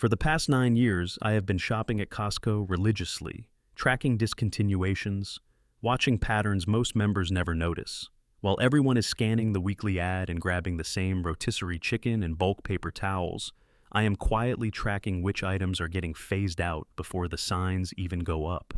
For the past 9 years, I have been shopping at Costco religiously, tracking discontinuations, watching patterns most members never notice. While everyone is scanning the weekly ad and grabbing the same rotisserie chicken and bulk paper towels, I am quietly tracking which items are getting phased out before the signs even go up.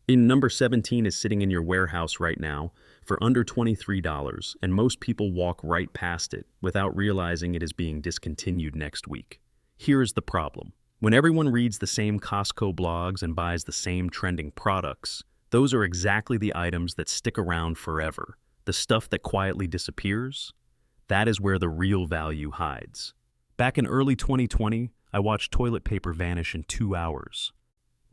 Number 17 is sitting in your warehouse right now for under $23, and most people walk right past it without realizing it is being discontinued next week. Here is the problem. When everyone reads the same Costco blogs and buys the same trending products, those are exactly the items that stick around forever. The stuff that quietly disappears, that is where the real value hides. Back in early 2020, I watched toilet paper vanish in 2 hours.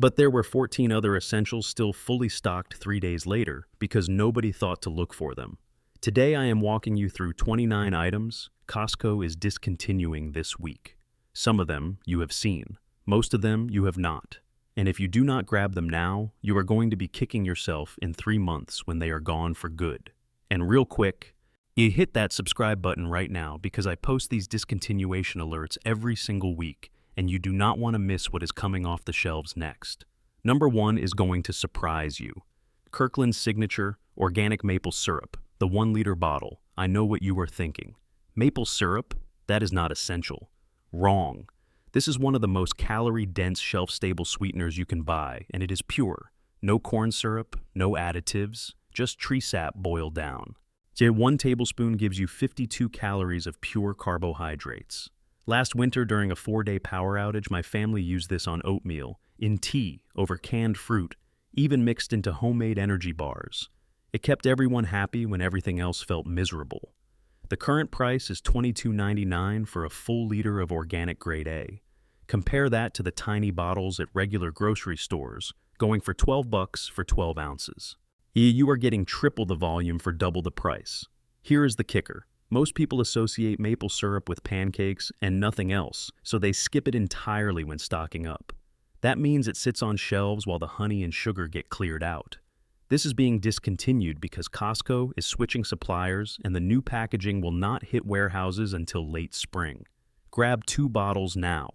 But there were 14 other essentials still fully stocked 3 days later because nobody thought to look for them. Today I am walking you through 29 items Costco is discontinuing this week. Some of them you have seen, most of them you have not. And if you do not grab them now, you are going to be kicking yourself in 3 months when they are gone for good. And real quick, you hit that subscribe button right now because I post these discontinuation alerts every single week, and you do not want to miss what is coming off the shelves next. Number 1 is going to surprise you. Kirkland Signature Organic Maple Syrup, the 1-liter bottle. I know what you are thinking. Maple syrup? That is not essential. Wrong. This is one of the most calorie-dense shelf-stable sweeteners you can buy, and it is pure. No corn syrup, no additives, just tree sap boiled down. 1 tablespoon gives you 52 calories of pure carbohydrates. Last winter during a 4-day power outage, my family used this on oatmeal, in tea, over canned fruit, even mixed into homemade energy bars. It kept everyone happy when everything else felt miserable. The current price is $22.99 for a full liter of organic grade A. Compare that to the tiny bottles at regular grocery stores, going for $12 for 12 ounces. You are getting triple the volume for double the price. Here is the kicker. Most people associate maple syrup with pancakes and nothing else, so they skip it entirely when stocking up. That means it sits on shelves while the honey and sugar get cleared out. This is being discontinued because Costco is switching suppliers and the new packaging will not hit warehouses until late spring. Grab 2 bottles now.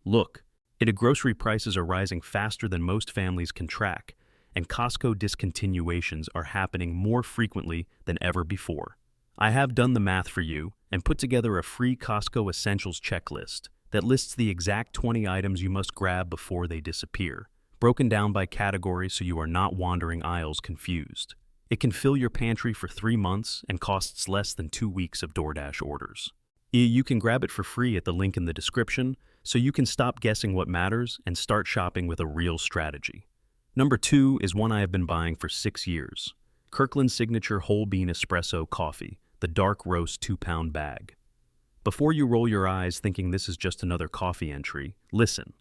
Look, grocery prices are rising faster than most families can track, and Costco discontinuations are happening more frequently than ever before. I have done the math for you and put together a free Costco Essentials checklist that lists the exact 20 items you must grab before they disappear, broken down by category so you are not wandering aisles confused. It can fill your pantry for 3 months and costs less than 2 weeks of DoorDash orders. You can grab it for free at the link in the description so you can stop guessing what matters and start shopping with a real strategy. Number 2 is one I have been buying for 6 years. Kirkland Signature Whole Bean Espresso Coffee, the dark roast 2-pound bag. Before you roll your eyes thinking this is just another coffee entry, listen.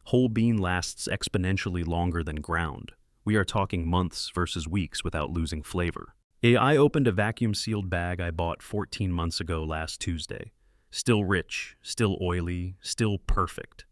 Whole bean lasts exponentially longer than ground. We are talking months versus weeks without losing flavor. I opened a vacuum-sealed bag I bought 14 months ago last Tuesday. Still rich, still oily, still perfect.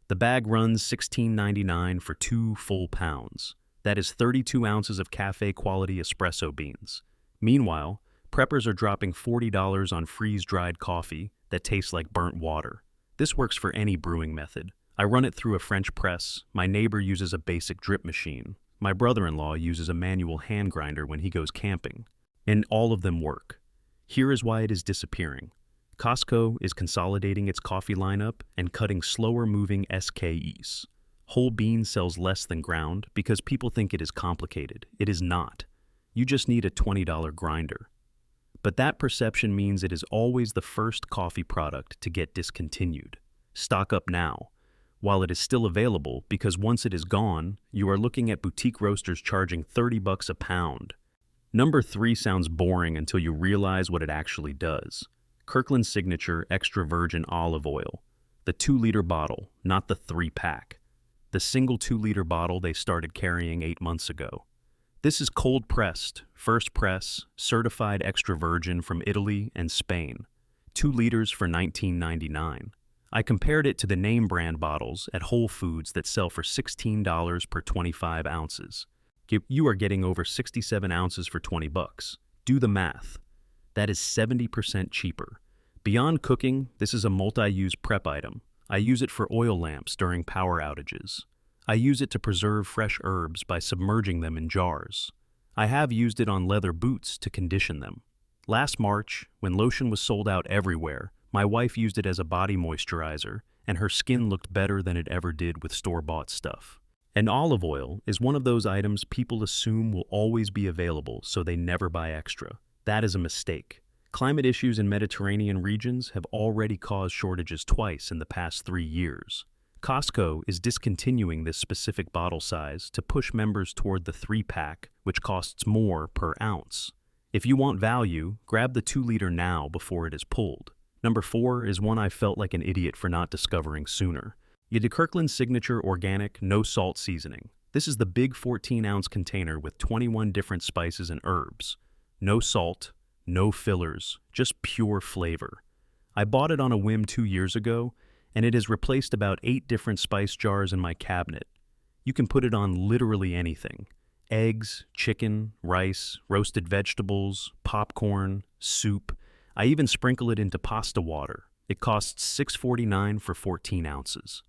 The bag runs $16.99 for 2 full pounds. That is 32 ounces of cafe-quality espresso beans. Meanwhile, preppers are dropping $40 on freeze-dried coffee that tastes like burnt water. This works for any brewing method. I run it through a French press. My neighbor uses a basic drip machine. My brother-in-law uses a manual hand grinder when he goes camping. And all of them work. Here is why it is disappearing. Costco is consolidating its coffee lineup and cutting slower-moving SKUs. Whole bean sells less than ground because people think it is complicated. It is not. You just need a $20 grinder. But that perception means it is always the first coffee product to get discontinued. Stock up now, while it is still available, because once it is gone, you are looking at boutique roasters charging $30 a pound. Number 3 sounds boring until you realize what it actually does. Kirkland Signature Extra Virgin Olive Oil. The 2-liter bottle, not the 3-pack. The single 2-liter bottle they started carrying 8 months ago. This is cold-pressed, first press, certified extra virgin from Italy and Spain. 2 liters for $19.99. I compared it to the name brand bottles at Whole Foods that sell for $16 per 25 ounces. You are getting over 67 ounces for $20. Do the math. That is 70% cheaper. Beyond cooking, this is a multi-use prep item. I use it for oil lamps during power outages. I use it to preserve fresh herbs by submerging them in jars. I have used it on leather boots to condition them. Last March, when lotion was sold out everywhere, my wife used it as a body moisturizer, and her skin looked better than it ever did with store-bought stuff. And olive oil is one of those items people assume will always be available, so they never buy extra. That is a mistake. Climate issues in Mediterranean regions have already caused shortages twice in the past 3 years. Costco is discontinuing this specific bottle size to push members toward the 3-pack, which costs more per ounce. If you want value, grab the 2-liter now before it is pulled. Number 4 is one I felt like an idiot for not discovering sooner. The Kirkland Signature Organic No Salt Seasoning. This is the big 14-ounce container with 21 different spices and herbs. No salt, no fillers, just pure flavor. I bought it on a whim 2 years ago, and it has replaced about 8 different spice jars in my cabinet. You can put it on literally anything. Eggs, chicken, rice, roasted vegetables, popcorn, soup. I even sprinkle it into pasta water. It costs $6.49 for 14 ounces.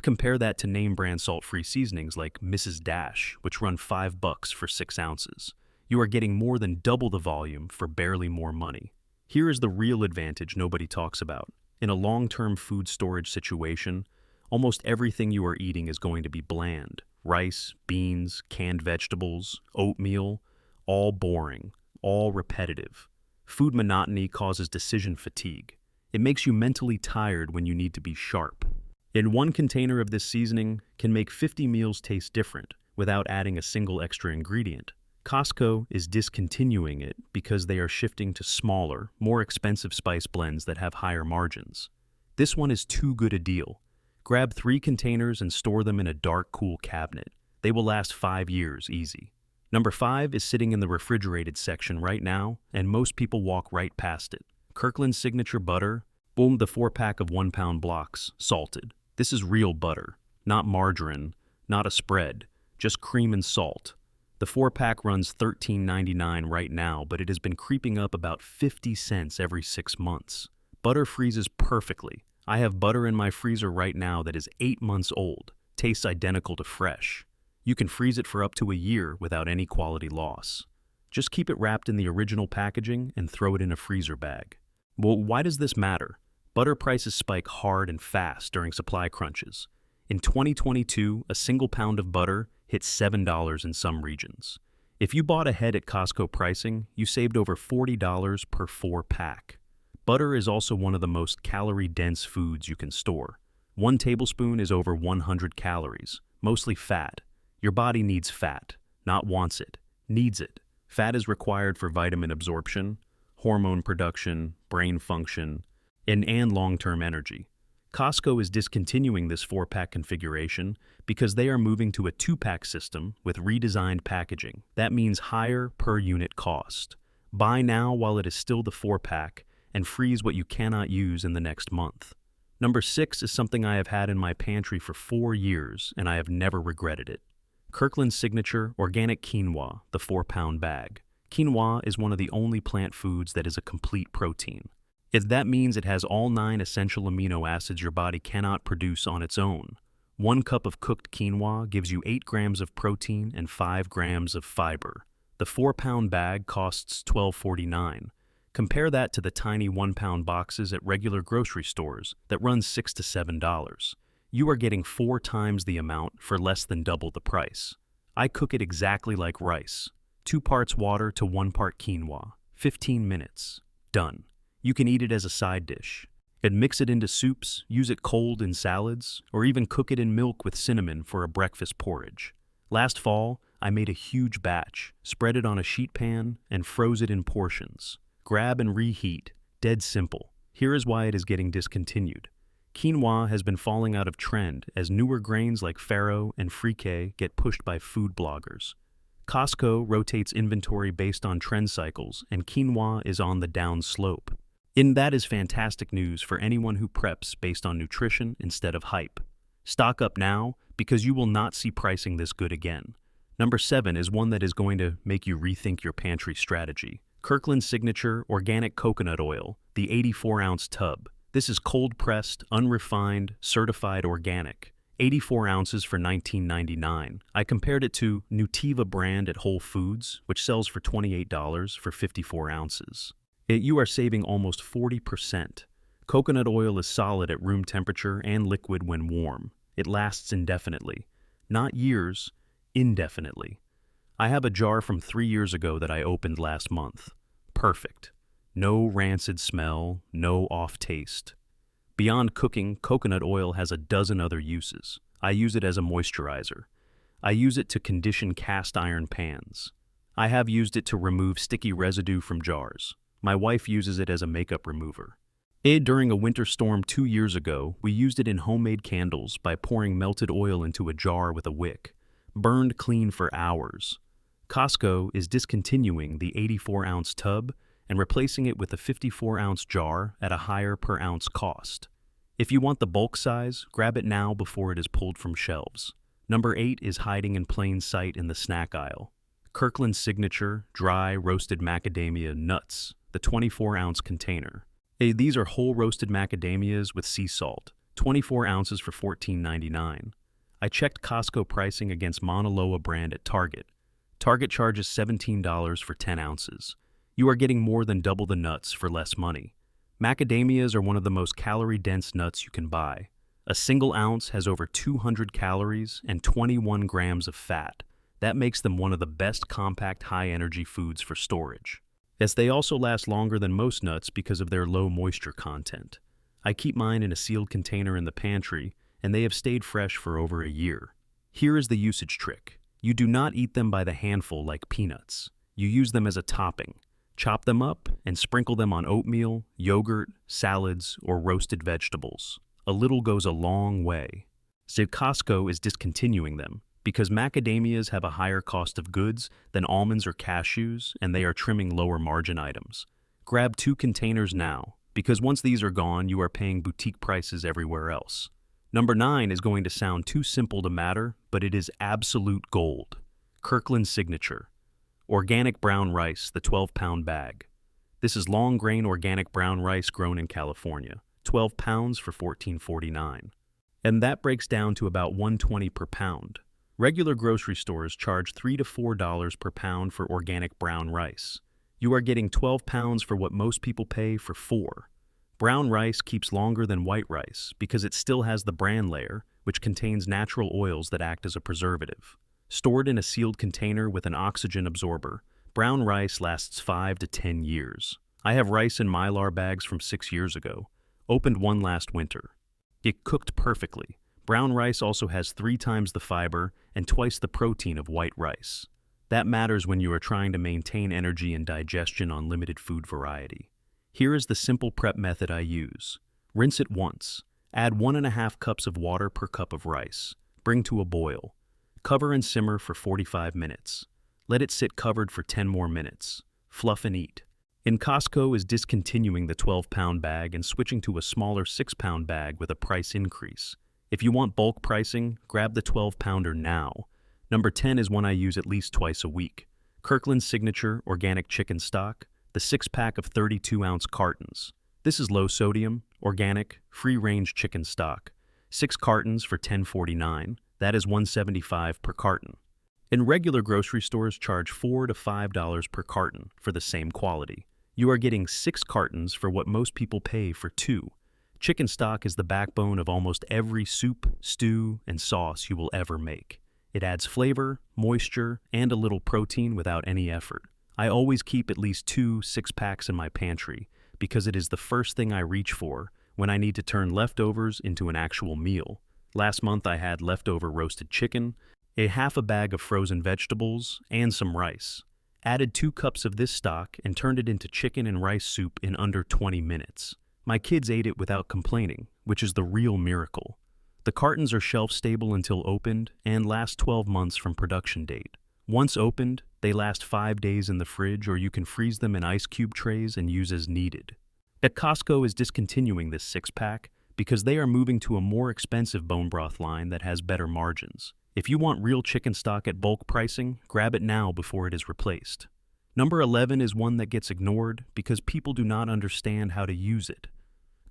Compare that to name brand salt-free seasonings like Mrs. Dash, which run $5 for 6 ounces. You are getting more than double the volume for barely more money. Here is the real advantage nobody talks about. In a long-term food storage situation, almost everything you are eating is going to be bland. Rice, beans, canned vegetables, oatmeal, all boring, all repetitive. Food monotony causes decision fatigue. It makes you mentally tired when you need to be sharp. In one container of this seasoning can make 50 meals taste different without adding a single extra ingredient. Costco is discontinuing it because they are shifting to smaller, more expensive spice blends that have higher margins. This one is too good a deal. Grab 3 containers and store them in a dark, cool cabinet. They will last 5 years easy. Number 5 is sitting in the refrigerated section right now, and most people walk right past it. Kirkland Signature Butter. Boom, the 4-pack of 1-pound blocks, salted. This is real butter, not margarine, not a spread, just cream and salt. The 4-pack runs $13.99 right now, but it has been creeping up about 50 cents every 6 months. Butter freezes perfectly. I have butter in my freezer right now that is 8 months old, tastes identical to fresh. You can freeze it for up to a year without any quality loss. Just keep it wrapped in the original packaging and throw it in a freezer bag. Well, why does this matter? Butter prices spike hard and fast during supply crunches. In 2022, a single pound of butter hit $7 in some regions. If you bought ahead at Costco pricing, you saved over $40 per 4-pack. Butter is also one of the most calorie-dense foods you can store. 1 tablespoon is over 100 calories, mostly fat. Your body needs fat, not wants it, needs it. Fat is required for vitamin absorption, hormone production, brain function, and long-term energy. Costco is discontinuing this 4-pack configuration because they are moving to a 2-pack system with redesigned packaging. That means higher per-unit cost. Buy now while it is still the 4-pack and freeze what you cannot use in the next month. Number 6 is something I have had in my pantry for 4 years and I have never regretted it. Kirkland Signature Organic Quinoa, the 4-pound bag. Quinoa is one of the only plant foods that is a complete protein. That means it has all 9 essential amino acids your body cannot produce on its own. 1 cup of cooked quinoa gives you 8 grams of protein and 5 grams of fiber. The 4-pound bag costs $12.49. Compare that to the tiny 1-pound boxes at regular grocery stores that run $6 to $7. You are getting 4 times the amount for less than double the price. I cook it exactly like rice. 2 parts water to 1 part quinoa. 15 minutes. Done. You can eat it as a side dish. And mix it into soups, use it cold in salads, or even cook it in milk with cinnamon for a breakfast porridge. Last fall, I made a huge batch, spread it on a sheet pan, and froze it in portions. Grab and reheat. Dead simple. Here is why it is getting discontinued. Quinoa has been falling out of trend as newer grains like farro and fricassee get pushed by food bloggers. Costco rotates inventory based on trend cycles, and quinoa is on the down slope. That is fantastic news for anyone who preps based on nutrition instead of hype. Stock up now because you will not see pricing this good again. Number 7 is one that is going to make you rethink your pantry strategy. Kirkland Signature Organic Coconut Oil, the 84-ounce tub. This is cold-pressed, unrefined, certified organic. 84 ounces for $19.99. I compared it to Nutiva brand at Whole Foods, which sells for $28 for 54 ounces. You are saving almost 40%. Coconut oil is solid at room temperature and liquid when warm. It lasts indefinitely. Not years, indefinitely. I have a jar from 3 years ago that I opened last month. Perfect. No rancid smell, no off taste. Beyond cooking, coconut oil has a dozen other uses. I use it as a moisturizer. I use it to condition cast iron pans. I have used it to remove sticky residue from jars. My wife uses it as a makeup remover. During a winter storm 2 years ago, we used it in homemade candles by pouring melted oil into a jar with a wick. Burned clean for hours. Costco is discontinuing the 84-ounce tub and replacing it with a 54-ounce jar at a higher per-ounce cost. If you want the bulk size, grab it now before it is pulled from shelves. Number 8 is hiding in plain sight in the snack aisle. Kirkland Signature dry roasted macadamia nuts, the 24-ounce container. These are whole roasted macadamias with sea salt, 24 ounces for $14.99. I checked Costco pricing against Mauna Loa brand at Target. Target charges $17 for 10 ounces. You are getting more than double the nuts for less money. Macadamias are one of the most calorie-dense nuts you can buy. A single ounce has over 200 calories and 21 grams of fat. That makes them one of the best compact high-energy foods for storage. Yes, they also last longer than most nuts because of their low moisture content. I keep mine in a sealed container in the pantry, and they have stayed fresh for over a year. Here is the usage trick. You do not eat them by the handful like peanuts. You use them as a topping. Chop them up and sprinkle them on oatmeal, yogurt, salads, or roasted vegetables. A little goes a long way. So Costco is discontinuing them because macadamias have a higher cost of goods than almonds or cashews, and they are trimming lower margin items. Grab 2 containers now, because once these are gone, you are paying boutique prices everywhere else. Number 9 is going to sound too simple to matter, but it is absolute gold. Kirkland Signature. Organic brown rice, the 12-pound bag. This is long-grain organic brown rice grown in California. 12 pounds for $14.49. And that breaks down to about $1.20 per pound. Regular grocery stores charge $3 to $4 per pound for organic brown rice. You are getting 12 pounds for what most people pay for 4. Brown rice keeps longer than white rice because it still has the bran layer, which contains natural oils that act as a preservative. Stored in a sealed container with an oxygen absorber, brown rice lasts 5 to 10 years. I have rice in Mylar bags from 6 years ago. Opened one last winter. It cooked perfectly. Brown rice also has 3 times the fiber and twice the protein of white rice. That matters when you are trying to maintain energy and digestion on limited food variety. Here is the simple prep method I use. Rinse it once. Add 1.5 cups of water per cup of rice. Bring to a boil. Cover and simmer for 45 minutes. Let it sit covered for 10 more minutes. Fluff and eat. Costco is discontinuing the 12-pound bag and switching to a smaller 6-pound bag with a price increase. If you want bulk pricing, grab the 12-pounder now. Number 10 is one I use at least twice a week. Kirkland Signature organic chicken stock, the 6-pack of 32-ounce cartons. This is low sodium, organic, free-range chicken stock. 6 cartons for $10.49. That is $1.75 per carton. Regular grocery stores charge $4 to $5 per carton for the same quality. You are getting 6 cartons for what most people pay for 2. Chicken stock is the backbone of almost every soup, stew, and sauce you will ever make. It adds flavor, moisture, and a little protein without any effort. I always keep at least 2 6-packs in my pantry because it is the first thing I reach for when I need to turn leftovers into an actual meal. Last month I had leftover roasted chicken, a half a bag of frozen vegetables, and some rice. Added 2 cups of this stock and turned it into chicken and rice soup in under 20 minutes. My kids ate it without complaining, which is the real miracle. The cartons are shelf-stable until opened and last 12 months from production date. Once opened, they last 5 days in the fridge, or you can freeze them in ice cube trays and use as needed. Costco is discontinuing this 6-pack because they are moving to a more expensive bone broth line that has better margins. If you want real chicken stock at bulk pricing, grab it now before it is replaced. Number 11 is one that gets ignored because people do not understand how to use it.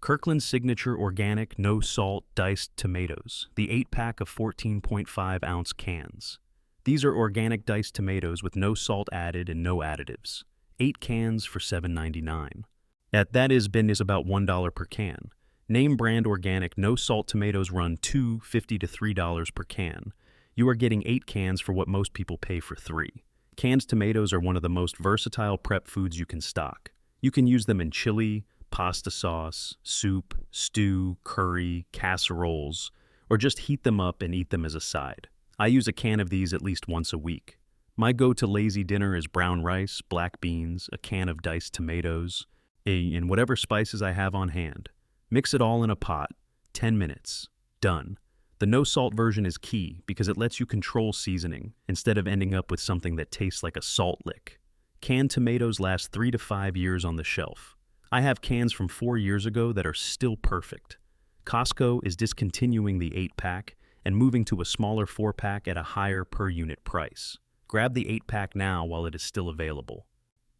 Kirkland Signature Organic No Salt Diced Tomatoes, the 8-pack of 14.5-ounce cans. These are organic diced tomatoes with no salt added and no additives. 8 cans for $7.99. That is about $1 per can. Name brand organic no salt tomatoes run $2.50 to $3 per can. You are getting 8 cans for what most people pay for 3. Canned tomatoes are one of the most versatile prep foods you can stock. You can use them in chili, pasta sauce, soup, stew, curry, casseroles, or just heat them up and eat them as a side. I use a can of these at least once a week. My go-to lazy dinner is brown rice, black beans, a can of diced tomatoes, and whatever spices I have on hand. Mix it all in a pot. 10 minutes. Done. The no-salt version is key because it lets you control seasoning instead of ending up with something that tastes like a salt lick. Canned tomatoes last 3 to 5 years on the shelf. I have cans from 4 years ago that are still perfect. Costco is discontinuing the 8-pack and moving to a smaller 4-pack at a higher per-unit price. Grab the 8-pack now while it is still available.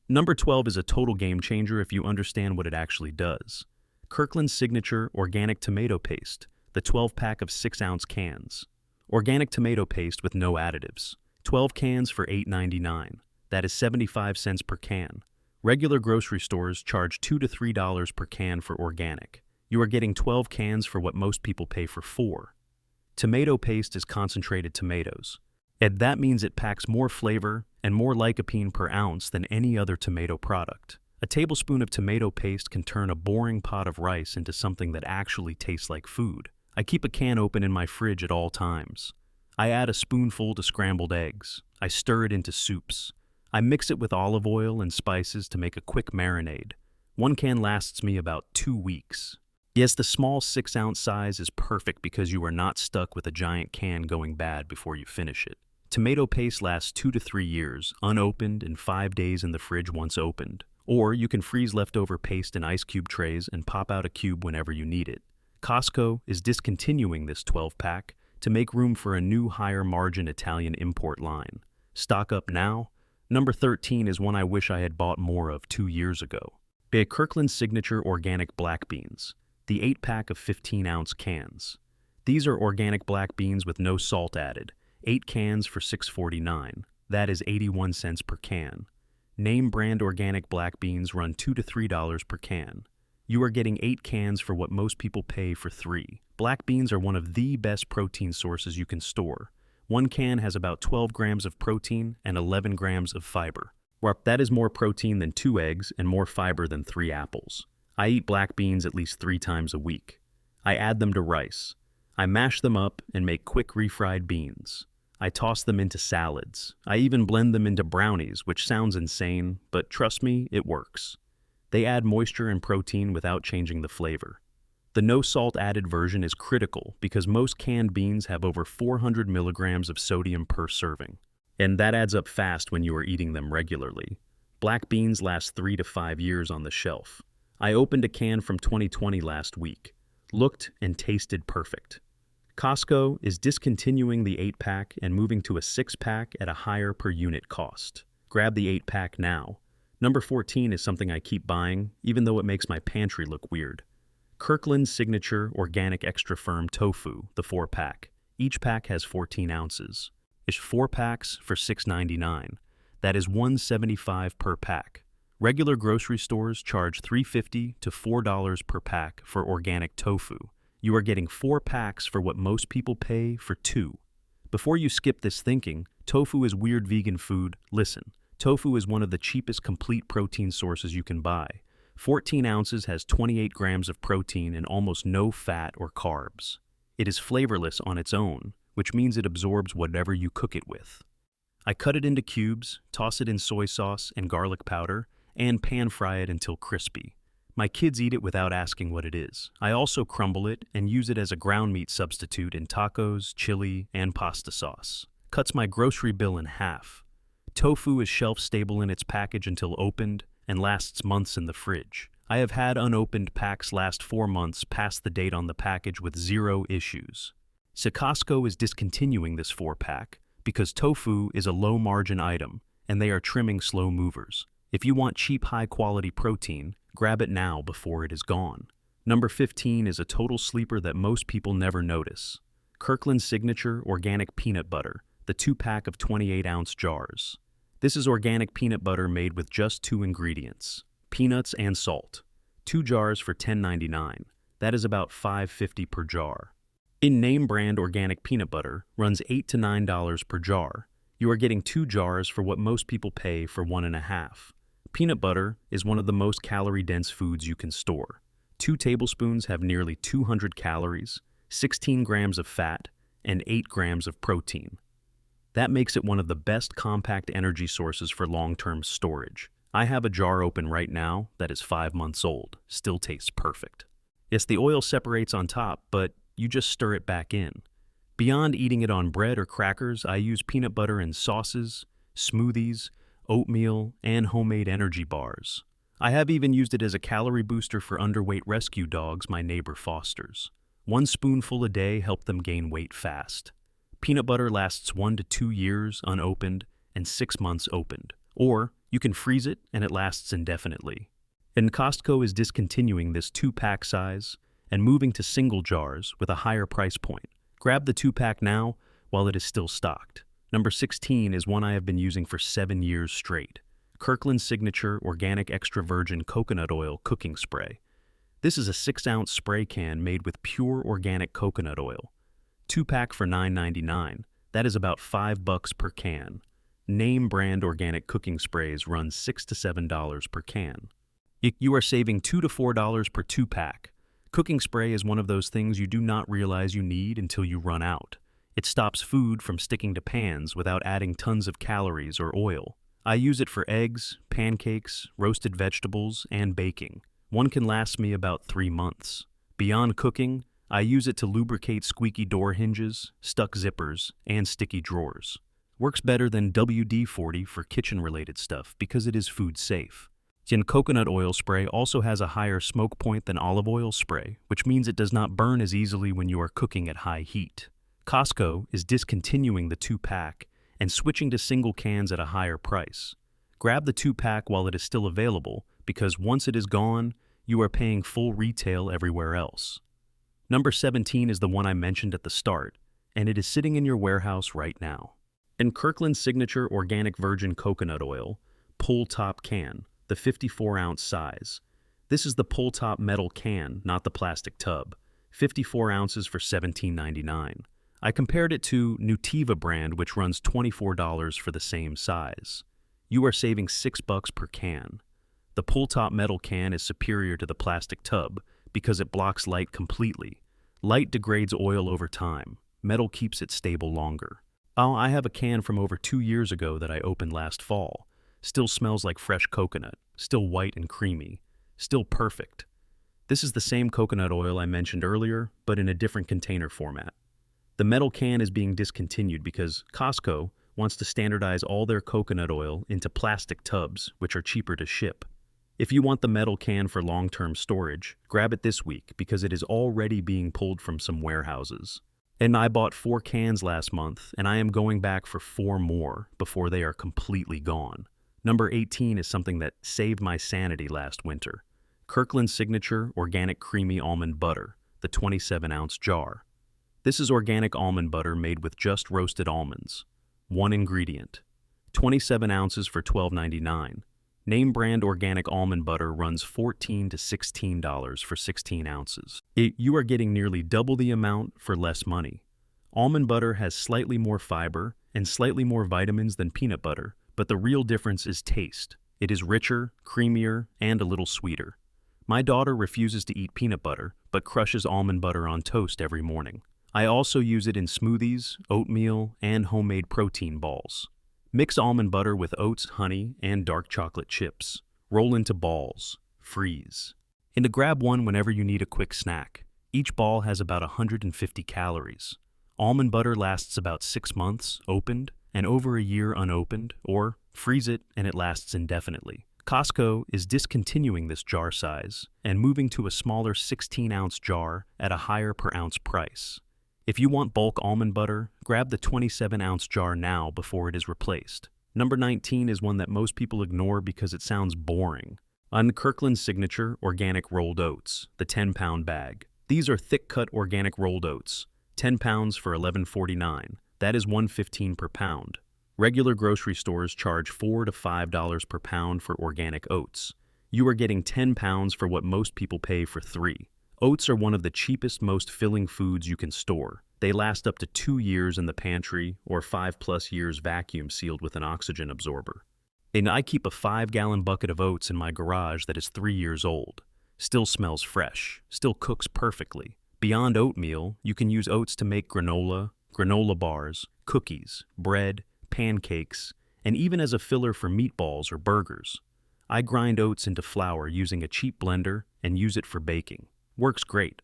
Number 12 is a total game changer if you understand what it actually does. Kirkland Signature Organic Tomato Paste, the 12-pack of 6-ounce cans. Organic tomato paste with no additives. 12 cans for $8.99. That is 75 cents per can. Regular grocery stores charge $2 to $3 per can for organic. You are getting 12 cans for what most people pay for 4. Tomato paste is concentrated tomatoes, and that means it packs more flavor and more lycopene per ounce than any other tomato product. A tablespoon of tomato paste can turn a boring pot of rice into something that actually tastes like food. I keep a can open in my fridge at all times. I add a spoonful to scrambled eggs. I stir it into soups. I mix it with olive oil and spices to make a quick marinade. 1 can lasts me about 2 weeks. Yes, the small 6-ounce size is perfect because you are not stuck with a giant can going bad before you finish it. Tomato paste lasts 2 to 3 years, unopened, and 5 days in the fridge once opened. Or you can freeze leftover paste in ice cube trays and pop out a cube whenever you need it. Costco is discontinuing this 12-pack to make room for a new higher-margin Italian import line. Stock up now. Number 13 is one I wish I had bought more of 2 years ago. Kirkland Signature Organic Black Beans, the 8-pack of 15-ounce cans. These are organic black beans with no salt added. 8 cans for $6.49. That is 81 cents per can. Name brand organic black beans run $2 to $3 per can. You are getting 8 cans for what most people pay for 3. Black beans are one of the best protein sources you can store. 1 can has about 12 grams of protein and 11 grams of fiber. That is more protein than 2 eggs and more fiber than 3 apples. I eat black beans at least 3 times a week. I add them to rice. I mash them up and make quick refried beans. I toss them into salads. I even blend them into brownies, which sounds insane, but trust me, it works. They add moisture and protein without changing the flavor. The no salt added version is critical because most canned beans have over 400 milligrams of sodium per serving. And that adds up fast when you are eating them regularly. Black beans last 3 to 5 years on the shelf. I opened a can from 2020 last week. Looked and tasted perfect. Costco is discontinuing the 8-pack and moving to a 6-pack at a higher per unit cost. Grab the 8-pack now. Number 14 is something I keep buying, even though it makes my pantry look weird. Kirkland Signature Organic Extra Firm Tofu, the 4-pack. Each pack has 14 ounces. It's 4 packs for $6.99. That is $1.75 per pack. Regular grocery stores charge $3.50 to $4 per pack for organic tofu. You are getting 4 packs for what most people pay for 2. Before you skip this thinking, tofu is weird vegan food, listen. Tofu is one of the cheapest complete protein sources you can buy. 14 ounces has 28 grams of protein and almost no fat or carbs. It is flavorless on its own, which means it absorbs whatever you cook it with. I cut it into cubes, toss it in soy sauce and garlic powder, and pan fry it until crispy. My kids eat it without asking what it is. I also crumble it and use it as a ground meat substitute in tacos, chili, and pasta sauce. Cuts my grocery bill in half. Tofu is shelf-stable in its package until opened and lasts months in the fridge. I have had unopened packs last 4 months past the date on the package with 0 issues. So Costco is discontinuing this 4-pack because tofu is a low-margin item and they are trimming slow movers. If you want cheap, high-quality protein, grab it now before it is gone. Number 15 is a total sleeper that most people never notice. Kirkland Signature Organic Peanut Butter, the 2-pack of 28-ounce jars. This is organic peanut butter made with just 2 ingredients, peanuts and salt. 2 jars for $10.99. That is about $5.50 per jar. In name brand organic peanut butter runs $8 to $9 per jar. You are getting 2 jars for what most people pay for 1.5. Peanut butter is one of the most calorie-dense foods you can store. 2 tablespoons have nearly 200 calories, 16 grams of fat, and 8 grams of protein. That makes it one of the best compact energy sources for long-term storage. I have a jar open right now that is 5 months old. Still tastes perfect. Yes, the oil separates on top, but you just stir it back in. Beyond eating it on bread or crackers, I use peanut butter in sauces, smoothies, oatmeal, and homemade energy bars. I have even used it as a calorie booster for underweight rescue dogs my neighbor fosters. 1 spoonful a day helped them gain weight fast. Peanut butter lasts 1 to 2 years unopened and 6 months opened. Or you can freeze it and it lasts indefinitely. And Costco is discontinuing this 2-pack size and moving to single jars with a higher price point. Grab the 2-pack now while it is still stocked. Number 16 is one I have been using for 7 years straight. Kirkland Signature Organic Extra Virgin Coconut Oil Cooking Spray. This is a 6-ounce spray can made with pure organic coconut oil. 2-pack for $9.99. That is about $5 per can. Name brand organic cooking sprays run $6 to $7 per can. You are saving $2 to $4 per 2-pack. Cooking spray is one of those things you do not realize you need until you run out. It stops food from sticking to pans without adding tons of calories or oil. I use it for eggs, pancakes, roasted vegetables, and baking. One can last me about 3 months. Beyond cooking, I use it to lubricate squeaky door hinges, stuck zippers, and sticky drawers. Works better than WD-40 for kitchen-related stuff because it is food safe. And coconut oil spray also has a higher smoke point than olive oil spray, which means it does not burn as easily when you are cooking at high heat. Costco is discontinuing the 2-pack and switching to single cans at a higher price. Grab the 2-pack while it is still available, because once it is gone, you are paying full retail everywhere else. Number 17 is the one I mentioned at the start, and it is sitting in your warehouse right now. In Kirkland Signature Organic Virgin Coconut Oil, pull-top can, the 54-ounce size. This is the pull-top metal can, not the plastic tub. 54 ounces for $17.99. I compared it to Nutiva brand, which runs $24 for the same size. You are saving $6 per can. The pull-top metal can is superior to the plastic tub because it blocks light completely. Light degrades oil over time. Metal keeps it stable longer. Oh, I have a can from over 2 years ago that I opened last fall. Still smells like fresh coconut, still white and creamy, still perfect. This is the same coconut oil I mentioned earlier, but in a different container format. The metal can is being discontinued because Costco wants to standardize all their coconut oil into plastic tubs, which are cheaper to ship. If you want the metal can for long-term storage, grab it this week because it is already being pulled from some warehouses. And I bought 4 cans last month, and I am going back for 4 more before they are completely gone. Number 18 is something that saved my sanity last winter. Kirkland Signature Organic Creamy Almond Butter, the 27-ounce jar. This is organic almond butter made with just roasted almonds. 1 ingredient. 27 ounces for $12.99. Name brand organic almond butter runs $14 to $16 for 16 ounces. You are getting nearly double the amount for less money. Almond butter has slightly more fiber and slightly more vitamins than peanut butter, but the real difference is taste. It is richer, creamier, and a little sweeter. My daughter refuses to eat peanut butter, but crushes almond butter on toast every morning. I also use it in smoothies, oatmeal, and homemade protein balls. Mix almond butter with oats, honey, and dark chocolate chips. Roll into balls. Freeze. And to grab one whenever you need a quick snack. Each ball has about 150 calories. Almond butter lasts about 6 months, opened, and over a year unopened, or freeze it and it lasts indefinitely. Costco is discontinuing this jar size and moving to a smaller 16-ounce jar at a higher per ounce price. If you want bulk almond butter, grab the 27-ounce jar now before it is replaced. Number 19 is one that most people ignore because it sounds boring. On Kirkland Signature Organic Rolled Oats, the 10-pound bag. These are thick-cut organic rolled oats, 10 pounds for $11.49. That is $1.15 per pound. Regular grocery stores charge $4 to $5 per pound for organic oats. You are getting 10 pounds for what most people pay for 3. Oats are one of the cheapest, most filling foods you can store. They last up to 2 years in the pantry or 5+ years vacuum sealed with an oxygen absorber. And I keep a 5-gallon bucket of oats in my garage that is 3 years old. Still smells fresh, still cooks perfectly. Beyond oatmeal, you can use oats to make granola, granola bars, cookies, bread, pancakes, and even as a filler for meatballs or burgers. I grind oats into flour using a cheap blender and use it for baking. Works great.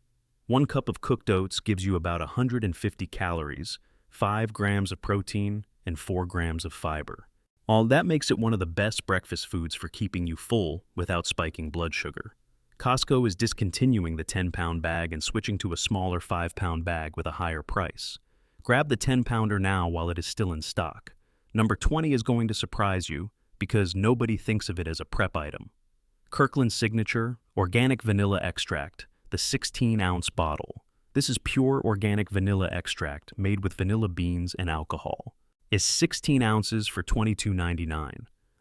1 cup of cooked oats gives you about 150 calories, 5 grams of protein, and 4 grams of fiber. All that makes it one of the best breakfast foods for keeping you full without spiking blood sugar. Costco is discontinuing the 10-pound bag and switching to a smaller 5-pound bag with a higher price. Grab the 10-pounder now while it is still in stock. Number 20 is going to surprise you because nobody thinks of it as a prep item. Kirkland Signature Organic Vanilla Extract, the 16-ounce bottle. This is pure organic vanilla extract made with vanilla beans and alcohol. Is 16 ounces for $22.99.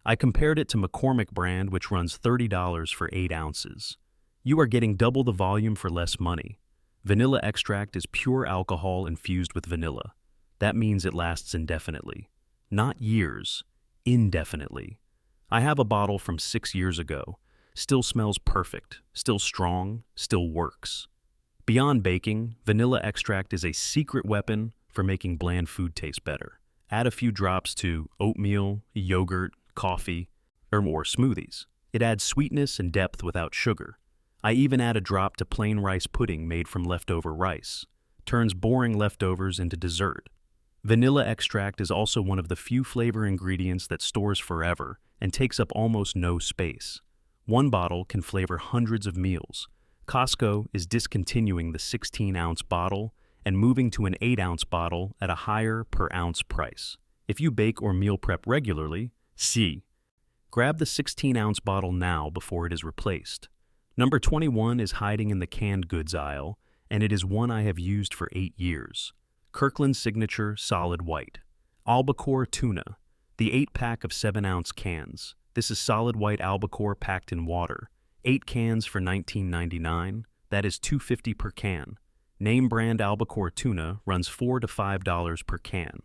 I compared it to McCormick brand, which runs $30 for 8 ounces. You are getting double the volume for less money. Vanilla extract is pure alcohol infused with vanilla. That means it lasts indefinitely. Not years, indefinitely. I have a bottle from 6 years ago. Still smells perfect, still strong, still works. Beyond baking, vanilla extract is a secret weapon for making bland food taste better. Add a few drops to oatmeal, yogurt, coffee, or more smoothies. It adds sweetness and depth without sugar. I even add a drop to plain rice pudding made from leftover rice. Turns boring leftovers into dessert. Vanilla extract is also one of the few flavor ingredients that stores forever and takes up almost no space. 1 bottle can flavor hundreds of meals. Costco is discontinuing the 16-ounce bottle and moving to an 8-ounce bottle at a higher per-ounce price. If you bake or meal prep regularly, grab the 16-ounce bottle now before it is replaced. Number 21 is hiding in the canned goods aisle, and it is one I have used for 8 years. Kirkland Signature Solid White. Albacore Tuna, the 8-pack of 7-ounce cans. This is solid white albacore packed in water. 8 cans for $19.99. That is $2.50 per can. Name brand albacore tuna runs $4 to $5 per can.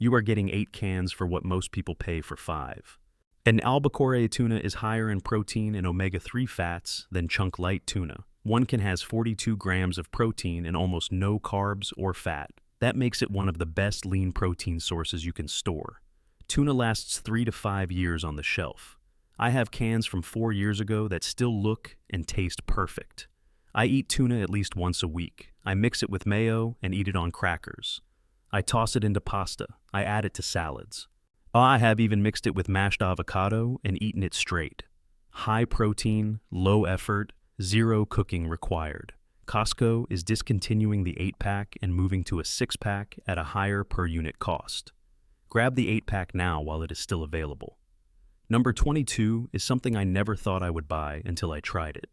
You are getting 8 cans for what most people pay for 5. An albacore tuna is higher in protein and omega-3 fats than chunk light tuna. 1 can has 42 grams of protein and almost no carbs or fat. That makes it one of the best lean protein sources you can store. Tuna lasts 3 to 5 years on the shelf. I have cans from 4 years ago that still look and taste perfect. I eat tuna at least once a week. I mix it with mayo and eat it on crackers. I toss it into pasta. I add it to salads. I have even mixed it with mashed avocado and eaten it straight. High protein, low effort, 0 cooking required. Costco is discontinuing the 8-pack and moving to a 6-pack at a higher per unit cost. Grab the 8-pack now while it is still available. Number 22 is something I never thought I would buy until I tried it.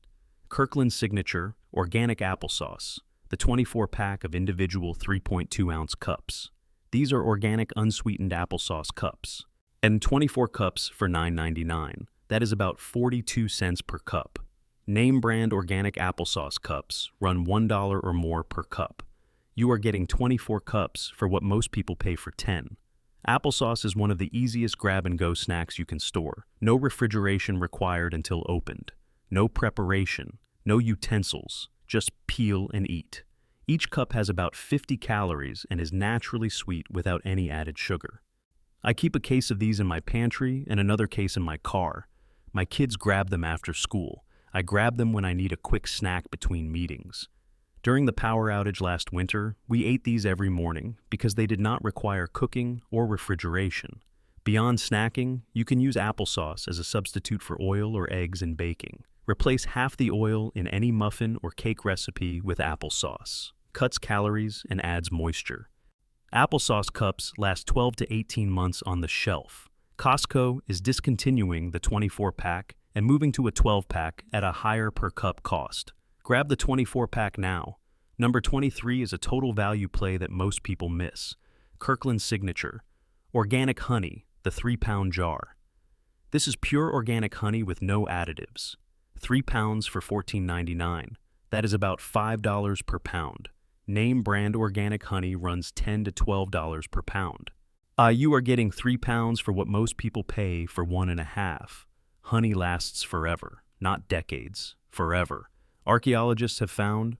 Kirkland Signature Organic Applesauce, the 24-pack of individual 3.2-ounce cups. These are organic unsweetened applesauce cups, and 24 cups for $9.99. That is about 42 cents per cup. Name brand organic applesauce cups run $1 or more per cup. You are getting 24 cups for what most people pay for 10. Applesauce is one of the easiest grab-and-go snacks you can store. No refrigeration required until opened. No preparation, no utensils, just peel and eat. Each cup has about 50 calories and is naturally sweet without any added sugar. I keep a case of these in my pantry and another case in my car. My kids grab them after school. I grab them when I need a quick snack between meetings. During the power outage last winter, we ate these every morning because they did not require cooking or refrigeration. Beyond snacking, you can use applesauce as a substitute for oil or eggs in baking. Replace half the oil in any muffin or cake recipe with applesauce. Cuts calories and adds moisture. Applesauce cups last 12 to 18 months on the shelf. Costco is discontinuing the 24-pack and moving to a 12-pack at a higher per-cup cost. Grab the 24-pack now. Number 23 is a total value play that most people miss. Kirkland Signature. Organic honey, the 3-pound jar. This is pure organic honey with no additives. 3 pounds for $14.99. That is about $5 per pound. Name brand organic honey runs $10 to $12 per pound. You are getting 3 pounds for what most people pay for 1.5. Honey lasts forever, not decades, forever. Archaeologists have found